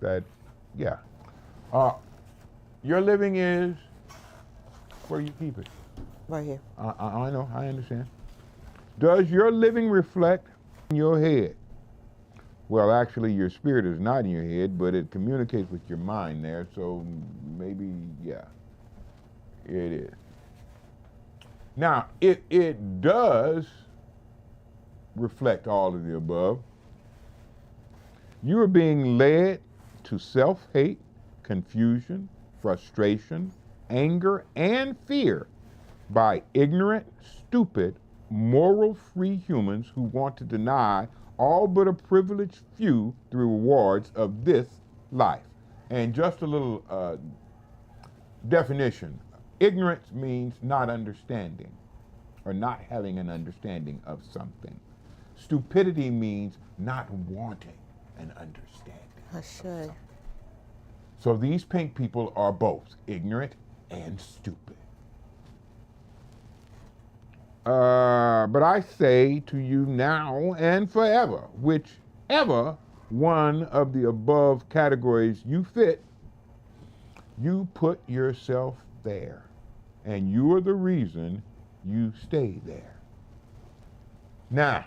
That, yeah. Your living is where you keep it. Right here. I know, I understand. Does your living reflect in your head? Well, actually, your spirit is not in your head, but it communicates with your mind there, so maybe, yeah, it is. Now, if it does reflect all of the above, you are being led to self-hate, confusion, frustration, anger, and fear by ignorant, stupid, moral-free humans who want to deny all but a privileged few the rewards of this life. And just a little definition. Ignorance means not understanding or not having an understanding of something. Stupidity means not wanting an understanding. I should. So these pink people are both ignorant and stupid. But I say to you now and forever, whichever one of the above categories you fit, you put yourself there, and you are the reason you stay there. Now,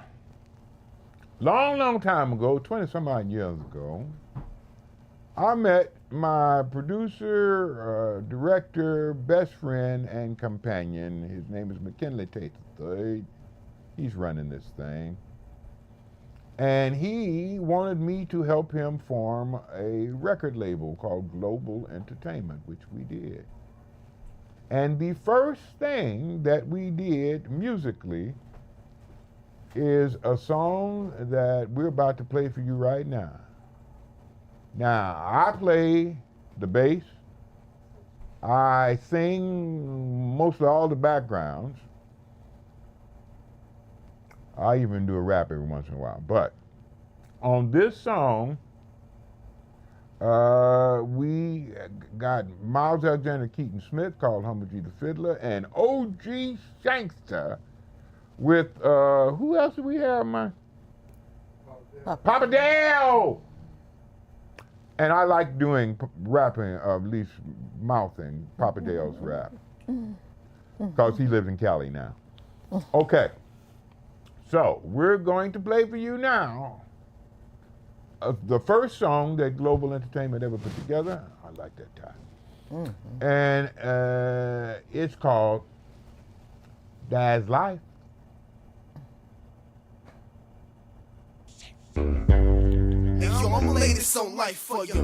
long time ago, 20-some odd years ago, I met my producer, director, best friend, and companion. His name is McKinley Tate III. He's running this thing. And he wanted me to help him form a record label called Global Entertainment, which we did. And the first thing that we did musically is a song that we're about to play for you right now. Now, I play the bass. I sing most of all the backgrounds. I even do a rap every once in a while. But on this song, we got Miles Alexander Keaton Smith called Humble G the Fiddler, and O.G. Shankster with, who else do we have, man? Papa Dale! And I like doing rapping, at least mouthing Papa Dale's rap, because he lives in Cali now. Okay, so we're going to play for you now the first song that Global Entertainment ever put together. I like that title. And it's called That's Life. Yo, I'ma lay this on life for you.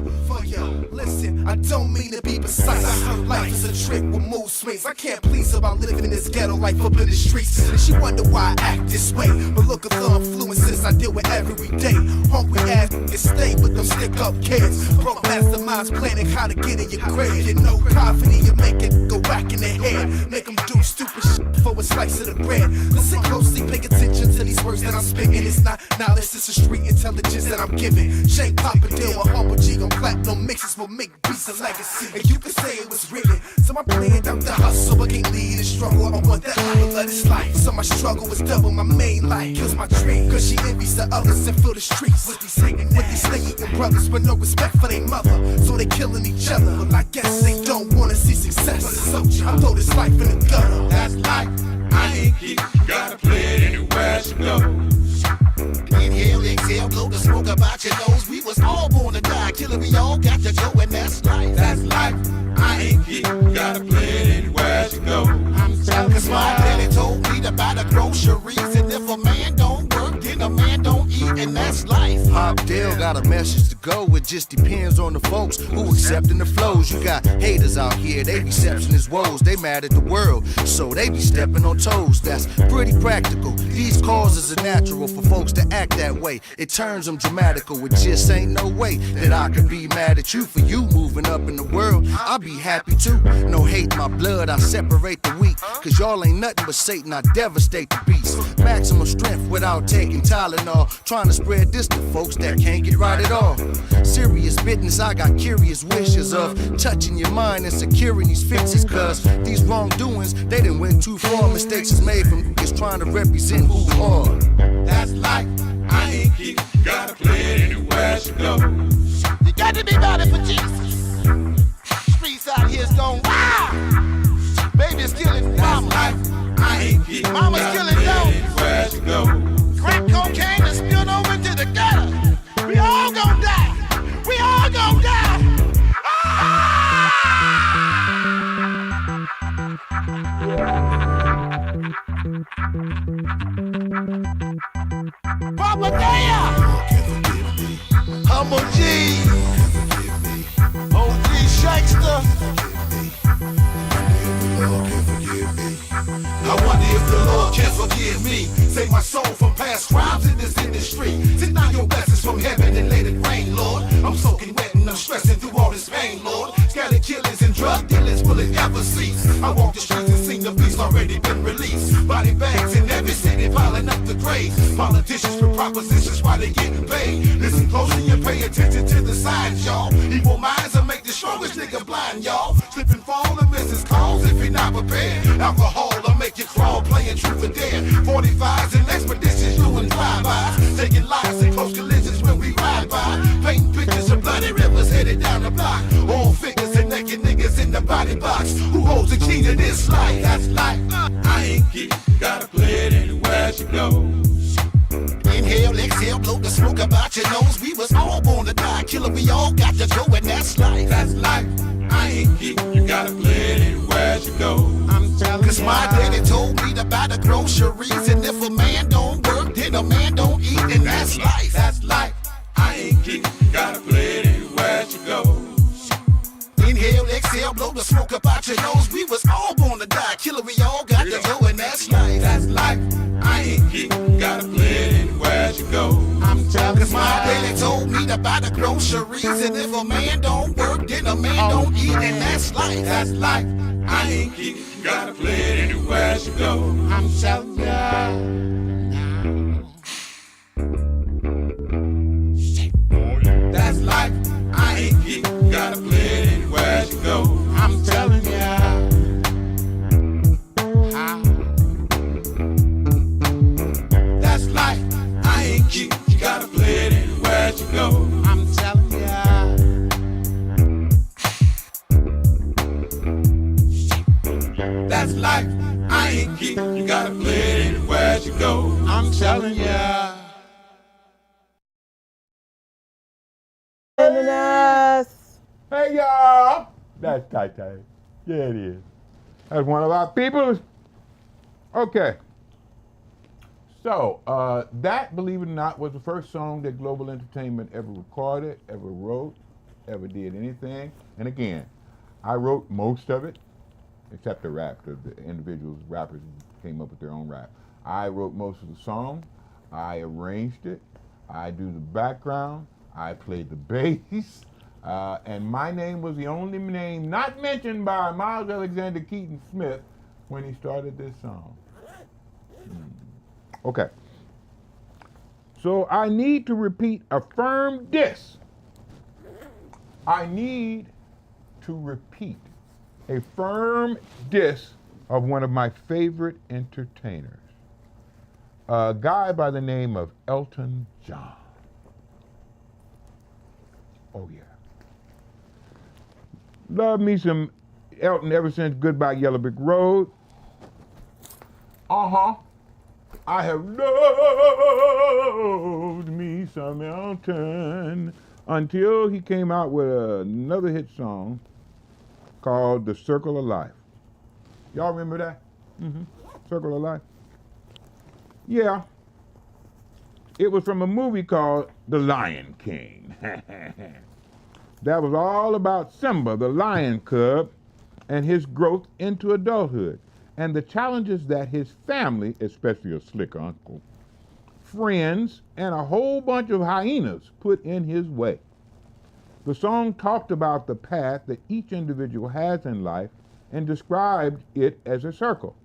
Listen, I don't mean to be precise. I heard life is a trick with mood swings. I can't please her about living in this ghetto life up in the streets. And she wonder why I act this way. But look at the influences I deal with every day. Hungry ass niggas stay with them stick up kids. Broke masterminds planning how to get in your grave. You know, confident you make it go back in their head. Make them do stupid shit for a slice of the bread. Listen closely, pay attention to these words that I'm spitting. It's not knowledge, it's a street intelligence that I'm giving. Shake Papa Deal with Humble G on platinum mixes will make beats a legacy. And you can say it was written. So I planned out the hustle, but can't lead the struggle. I want that life, let this life. So my struggle was double my main life. Kills my dream, cause she envies the others and fill the streets with these snake-eating brothers with no respect for their mother. So they killing each other. Well, I guess they don't wanna see success. I throw this life in the gutter. That's life. I ain't keep. Gotta play it anywhere she goes. Inhale, exhale, blow the smoke about your nose. We was all born to die, killing we all got to go, and that's life. That's life. I ain't keep. Gotta play it anywhere she goes. I'm telling cause my daddy told me to buy the groceries, and if a man don't work, then a man don't eat, and that's life. Pop Dale got a message to go. It just depends on the folks who accepting the flows. You got haters out here, they reception his woes. They mad at the world, so they be stepping on toes. That's pretty practical. These causes are natural for folks to act that way. It turns them dramatical. It just ain't no way that I could be mad at you for you moving up in the world. I'll be happy too. No hate my blood, I separate the weak. Cause y'all ain't nothing but Satan, I devastate the beast. Maximum strength without taking Tylenol. Trying to spread this to folks that can't get right at all. Serious business, I got curious wishes of touching your mind and securing these fixes. Cause these wrongdoings, they done went too far. Mistakes is made from niggas trying to represent who we are. That's life. I ain't keep. Gotta play it anywhere she goes. Got to be about it for Jesus. Streets out here's gone wild. Baby's killing mama. I ain't keeping Mama's killing dogs. anywhere to go. Crack cocaine and spilled over into the gutter. We all gonna die. We all gonna die. Papa Daya! Humble G! OG Shakester! I wonder if the Lord can forgive me. Save my soul from past crimes in this industry. Send down your blessings from heaven and let it rain, Lord. I'm soaking wet and I'm stressing through all this pain, Lord. Scattered killings and drug dealers, will it ever cease? I walk the streets and sing the beast already been released. Body bags in every city piling up the graves. Politicians for propositions while they getting paid. Listen closely and pay attention to the signs, y'all. Evil minds will make the strongest nigga blind, y'all. Slip and fall and miss his calls if you're not prepared. Alcohol will make you crawl, playing truth or dare. 45s and expeditions doing drive-bys. Taking lives and close collisions when we ride by. Painting pictures of bloody rivers headed down the block. All figures and naked niggas in the body box. Who holds the key to this life? That's life. I ain't keep, gotta play it anywhere she goes. Inhale, exhale, blow the smoke about your nose. We was all born to die, killer, we all got to go, and that's life. That's life. I ain't keep, you gotta play it anywhere she goes. Cause my daddy told me to buy the groceries, and if a man don't work, then a man don't eat, and that's life. That's life. I ain't keep, you gotta play it anywhere she goes. Inhale, exhale, blow the smoke about your nose. We was all born to die, killer, we all got to go, and that's life. That's life. I ain't keep, you gotta play it anywhere she goes. Cause my daddy told me to buy the groceries, and if a man don't work, then a man don't eat, and that's life. That's life. I ain't keep, you gotta play it anywhere she goes. I'm telling ya. That's life. I ain't keep, you gotta play it anywhere she goes. I'm telling ya. That's life. I ain't keep, you gotta play it anywhere she goes. I'm telling ya. That's life. I ain't keep, you gotta play it anywhere she goes. I'm telling ya. Hey y'all! That's tight. Yeah, it is. That's one of our people. Okay. So, that, believe it or not, was the first song that Global Entertainment ever recorded, ever wrote, ever did anything. And again, I wrote most of it, except the rap, because the individuals, rappers came up with their own rap. I wrote most of the song. I arranged it. I do the background. I played the bass. And my name was the only name not mentioned by Miles Alexander Keaton Smith when he started this song. Okay. So I need to repeat a firm diss. I need to repeat a firm diss of one of my favorite entertainers, a guy by the name of Elton John. Oh yeah. Love me some Elton ever since Goodbye Yellow Brick Road. I have loved me some Elton until he came out with another hit song called The Circle of Life. Y'all remember that? Circle of Life? Yeah. It was from a movie called The Lion King. That was all about Simba, the lion cub, and his growth into adulthood, and the challenges that his family, especially a slick uncle, friends, and a whole bunch of hyenas put in his way. The song talked about the path that each individual has in life and described it as a circle.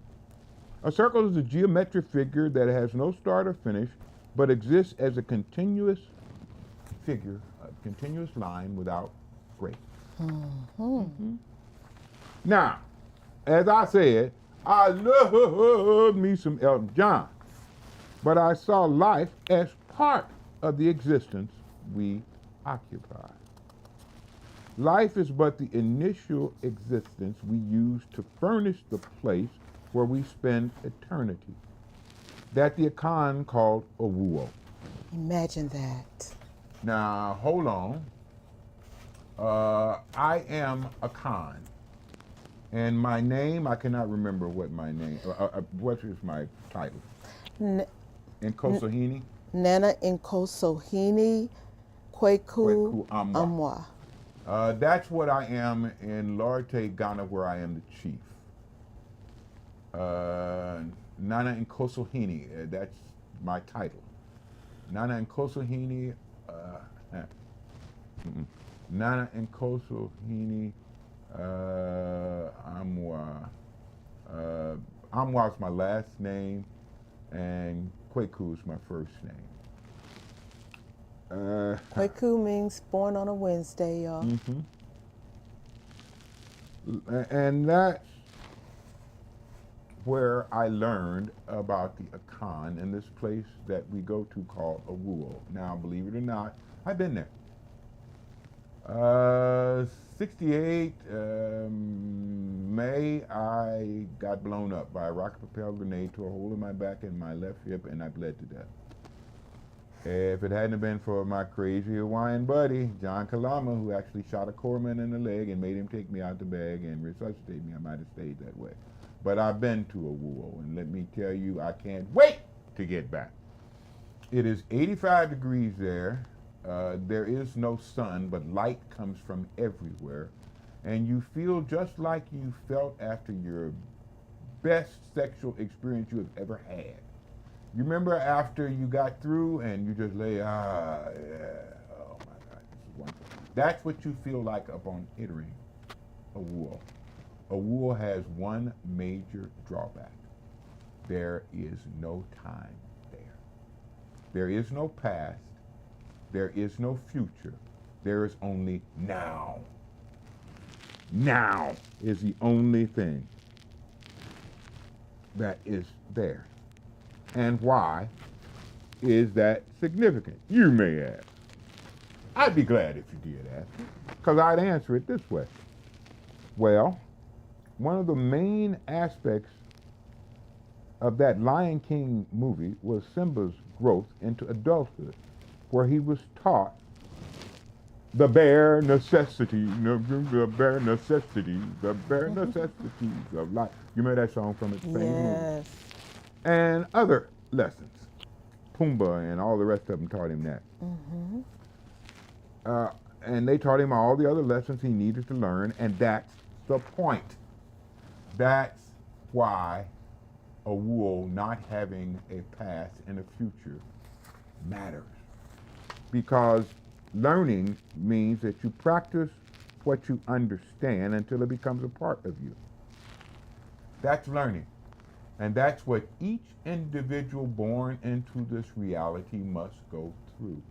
A circle is a geometric figure that has no start or finish, but exists as a continuous figure, a continuous line without break. Now, as I said, I love me some Elton John, but I saw life as part of the existence we occupy. Life is but the initial existence we use to furnish the place where we spend eternity. That the Akan called Owuo. Imagine that. Now, hold on. I am Akan. And my name, I cannot remember what my name, what is my title? N- Nkosohini? Nana Inkosohini Kweku Kweku Amwa. Amwa. That's what I am in Larte, Ghana, where I am the chief. Nana Nkosohini, that's my title. Nana Nkosohini, Nana Nkosohini Amwa. Amwa is my last name, and Kweku is my first name. Kweku means born on a Wednesday, y'all. And that's where I learned about the Akan in this place that we go to called Owuo. Now, believe it or not, I've been there. 68 May, I got blown up by a rocket-propelled grenade to a hole in my back and my left hip, and I bled to death. If it hadn't been for my crazy Hawaiian buddy, John Kalama, who actually shot a corpsman in the leg and made him take me out the bag and resuscitate me, I might have stayed that way. But I've been to Owuo, and let me tell you, I can't wait to get back. It is 85 degrees there. There is no sun, but light comes from everywhere. And you feel just like you felt after your best sexual experience you have ever had. You remember after you got through and you just lay, yeah, oh my God, this is wonderful. That's what you feel like upon entering Owuo. Owuo has one major drawback. There is no time there. There is no past. There is no future. There is only now. Now is the only thing that is there. And why is that significant? You may ask. I'd be glad if you did ask it, because I'd answer it this way. Well, one of the main aspects of that Lion King movie was Simba's growth into adulthood, where he was taught the bare necessities of life. You remember that song from its famous movie? Yes. And other lessons. Pumbaa and all the rest of them taught him that. And they taught him all the other lessons he needed to learn, and that's the point. That's why Owuo not having a past and a future matters. Because learning means that you practice what you understand until it becomes a part of you. That's learning. And that's what each individual born into this reality must go through.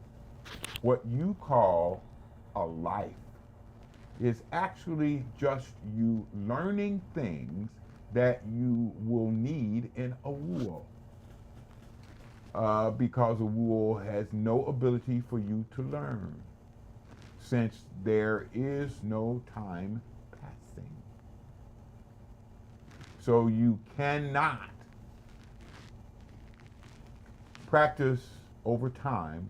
What you call a life is actually just you learning things that you will need in Owuo. Because Owuo has no ability for you to learn, since there is no time passing. So you cannot practice over time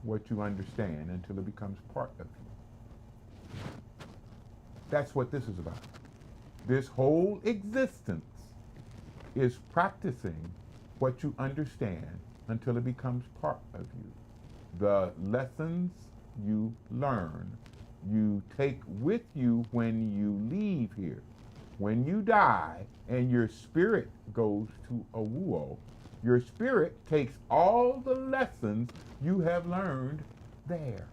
what you understand until it becomes part of you. That's what this is about. This whole existence is practicing what you understand until it becomes part of you. The lessons you learn, you take with you when you leave here. When you die and your spirit goes to Owuo, your spirit takes all the lessons you have learned there.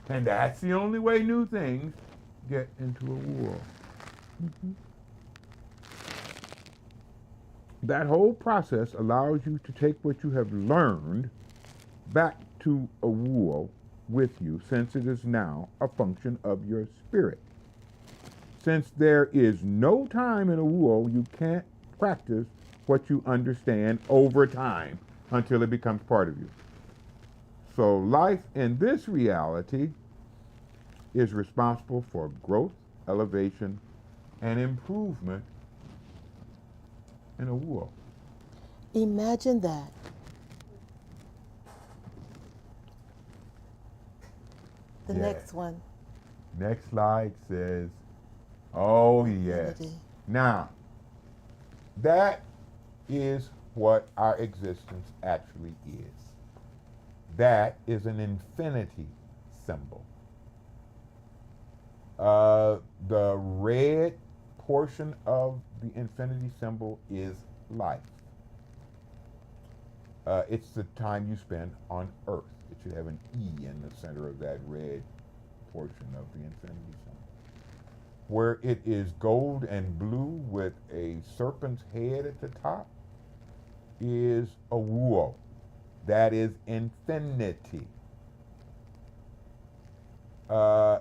And that's the only way new things get into Owuo. That whole process allows you to take what you have learned back to Owuo with you, since it is now a function of your spirit. Since there is no time in Owuo, you can't practice what you understand over time until it becomes part of you. So life in this reality is responsible for growth, elevation, and improvement in a world. Imagine that. The Yeah. next one. Next slide says, oh yes. Infinity. Now, that is what our existence actually is. That is an infinity symbol. The red portion of the infinity symbol is life. It's the time you spend on Earth. It should have an E in the center of that red portion of the infinity symbol. Where it is gold and blue with a serpent's head at the top is a wuo. That is infinity.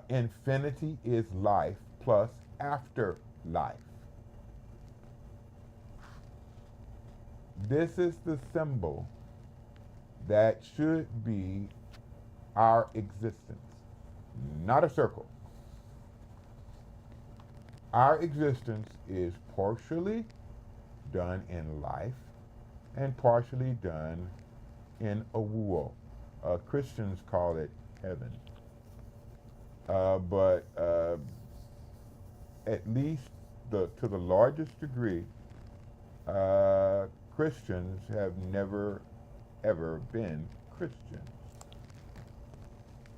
Infinity is life plus afterlife. This is the symbol that should be our existence, not a circle. Our existence is partially done in life and partially done in a wuo. Christians call it heaven. But at least to the largest degree, Christians have never ever been Christians.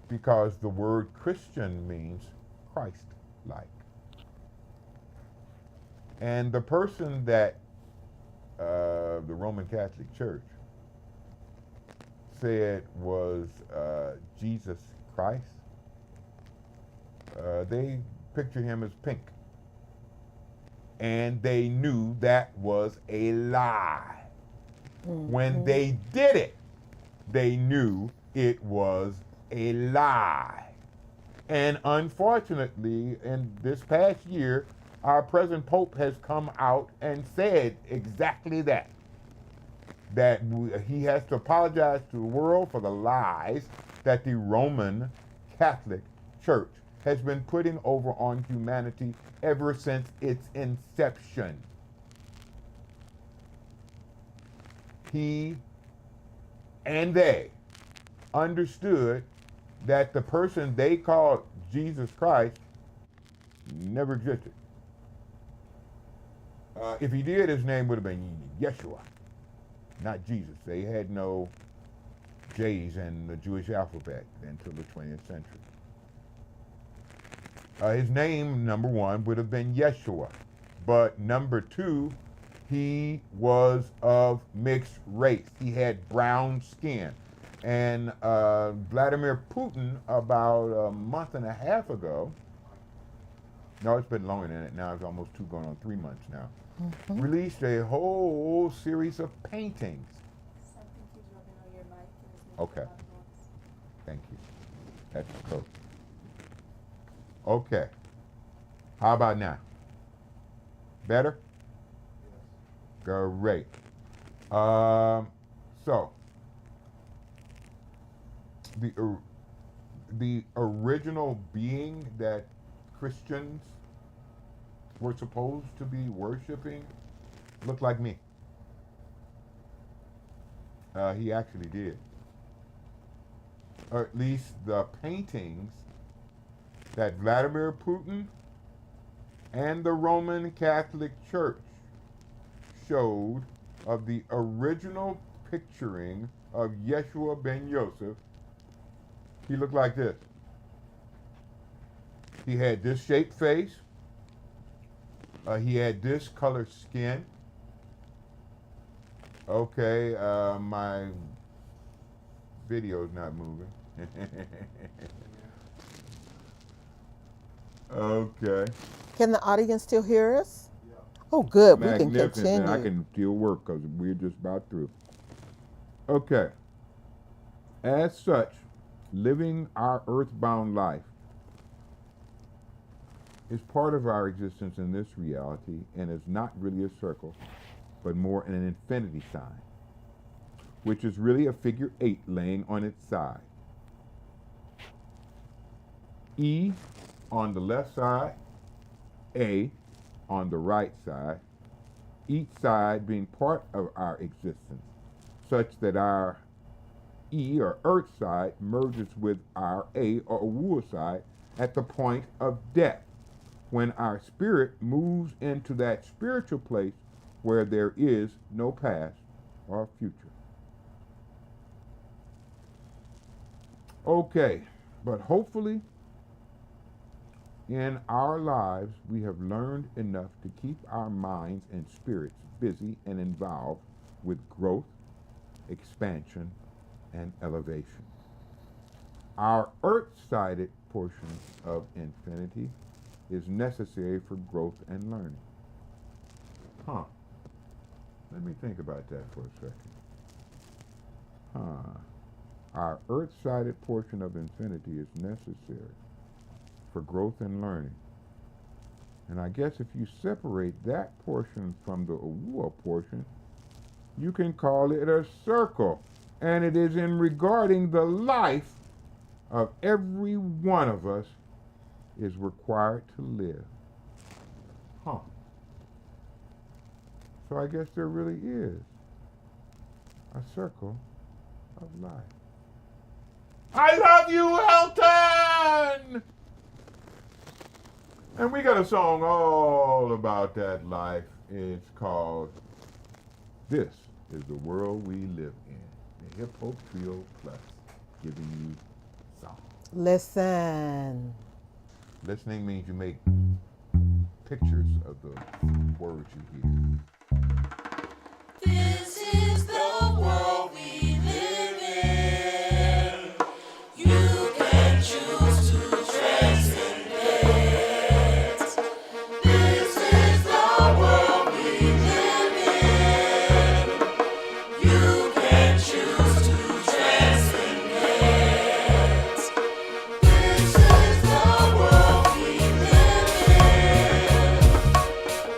Because the word Christian means Christ-like. And the person that the Roman Catholic Church said was Jesus Christ, they pictured him as pink. And they knew that was a lie. When they did it, they knew it was a lie. And unfortunately, in this past year, our present Pope has come out and said exactly that. That he has to apologize to the world for the lies that the Roman Catholic Church has been putting over on humanity ever since its inception. He and they understood that the person they called Jesus Christ never existed. If he did, his name would have been Yeshua, not Jesus. They had no J's in the Jewish alphabet until the 20th century. His name, number one, would have been Yeshua. But number two, he was of mixed race. He had brown skin. And Vladimir Putin, about a month and a half ago, no, it's been longer than that now, it's almost going on 3 months now, released a whole series of paintings. Something keeps rubbing on your mic and it's making Okay. a lot of noise. Thank you. That's the code. Okay. How about now? Better? Great. So, the original being that Christians were supposed to be worshiping looked like me. He actually did. Or at least the paintings that Vladimir Putin and the Roman Catholic Church showed of the original picturing of Yeshua ben Yosef, he looked like this. He had this shaped face. He had this color skin. Okay, my video's not moving. Okay. Can the audience still hear us? Oh, good. We can Magnificent. continue. I can still work because we're just about through. Okay. As such, living our earthbound life is part of our existence in this reality and is not really a circle, but more an infinity sign, which is really a figure 8 laying on its side. E on the left side, A on the right side, each side being part of our existence, such that our E or earth side merges with our A or Awuah side at the point of death, when our spirit moves into that spiritual place where there is no past or future. Okay, but hopefully in our lives we have learned enough to keep our minds and spirits busy and involved with growth, expansion, and elevation. Our earth-sided portion of infinity is necessary for growth and learning. Let me think about that for a second. Our earth-sided portion of infinity is necessary for growth and learning. And I guess if you separate that portion from the Awuah portion, you can call it a circle. And it is in regarding the life of every one of us is required to live. So I guess there really is a circle of life. I love you, Elton! And we got a song all about that life. It's called This is the World We Live In. The Hip Hop Trio Plus giving you song. Listen. Listening means you make pictures of the words you hear. This is the world we live in. You can choose to transcend it. This is the world we live in. You can choose to transcend it. This is the world we live in.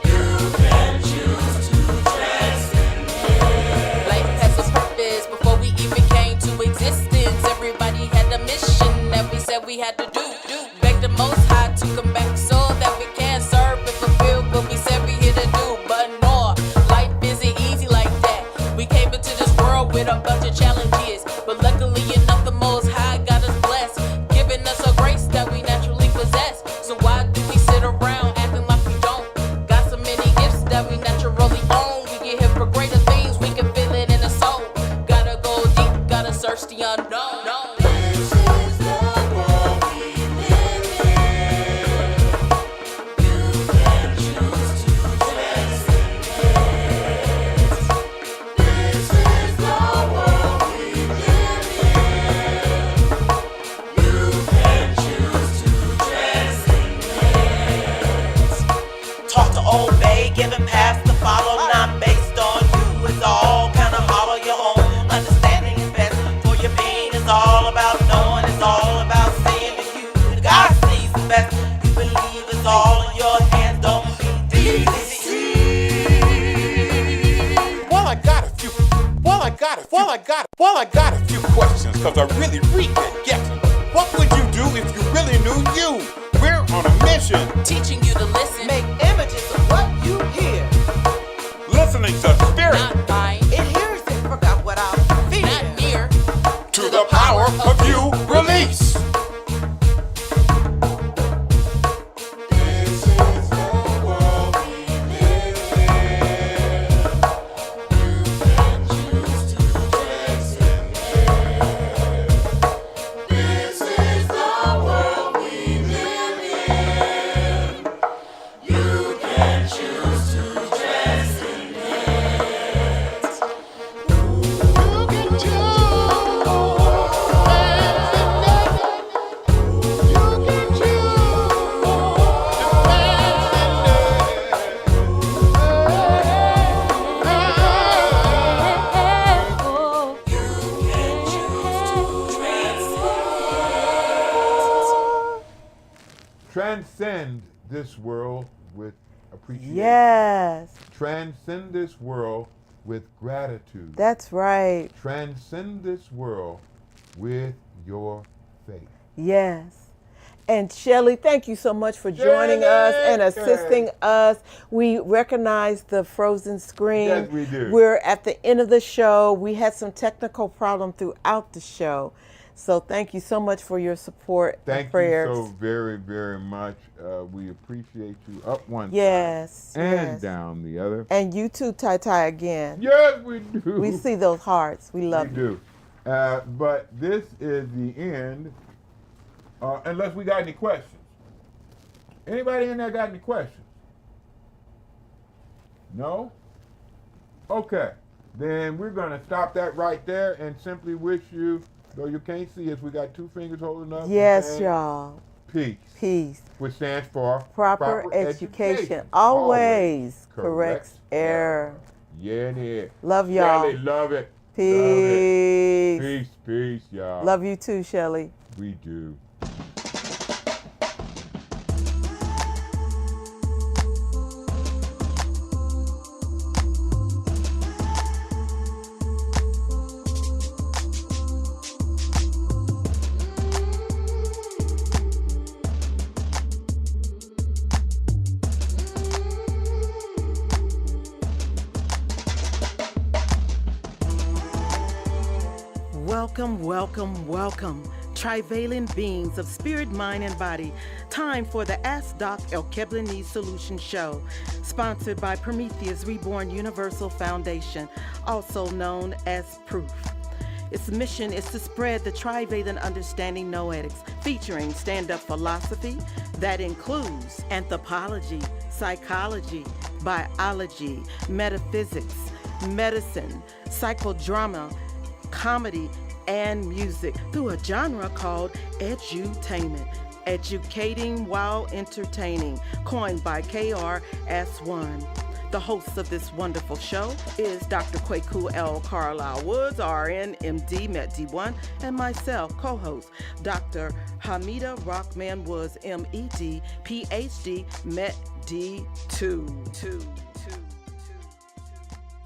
You can choose to transcend it. Life has a purpose before we even came to existence. Everybody had a mission that we said we had to do. Beg the Most High to come back so that we can serve and fulfill what we said we here to do. But no, life isn't easy like that. We came into this world with a bunch of challenges, but luckily enough, the Most High got us blessed, giving us a grace that we naturally possess. So why do we sit around acting like we don't? Got so many gifts that we naturally own. We get here for greater things, we can feel it in the soul. Gotta go deep, gotta search the unknown. This is the world we live in. You can choose to transcend it. This is the world we live in. You can choose to transcend it. Talk to old Bay, give him paths to follow, not based on you. It's all kind of hollow, your own understanding is best for your being. It's all about knowing, it's all about seeing that you. God sees the best. You believe it's all in your hands, don't be deceived. Well, I got a few questions, cause I really get guessing. What would you do if you really knew you? We're on a mission. Teaching you to listen, Make images of what you hear. Listening to spirit not mind, It hears it, forgot what I feel. not near. to the power of you release. This is the world we live in. You can choose to transcend it. This is the world we live in. You can choose to transcend it. You can Transcend this world with appreciation. Yes, Transcend this world with gratitude. that's right. Transcend this world with your faith. Yes. And Shelly, thank you so much for joining us and assisting us. We recognize the frozen screen. Yes, we do. We're at the end of the show. We had some technical problem throughout the show. So thank you so much for your support and prayers. Thank you so very, very much. We appreciate you up one Yes, side and yes. down the other. And you too, Tai Tai, again. Yes, we do. We see those hearts. We love We you. do. But this is the end, unless we got any questions. Anybody in there got any questions? No? Okay. Then we're going to stop that right there and simply wish you, though you can't see us, we got two fingers holding up. Yes, y'all. Peace. Peace. Which stands for Proper education always corrects error. Yeah, it is. Love y'all. Shelly, love it. Peace. Love it. Peace, peace, y'all. Love you too, Shelly. We do. Welcome, welcome, welcome, trivalent beings of spirit, mind, and body. Time for the Ask Doc Alkebulanese Solution Show, sponsored by Prometheus Reborn Universal Foundation, also known as Proof. Its mission is to spread the trivalent understanding noetics, featuring stand-up philosophy that includes anthropology, psychology, biology, metaphysics, medicine, psychodrama, comedy, and music through a genre called edutainment, educating while entertaining, coined by KRS-One. The host of this wonderful show is Dr. Kwaku L. Carlisle Woods, RN, MD, MED-D1, and myself, co-host, Dr. Hamida Rockman Woods, MED, PhD, MED-D2.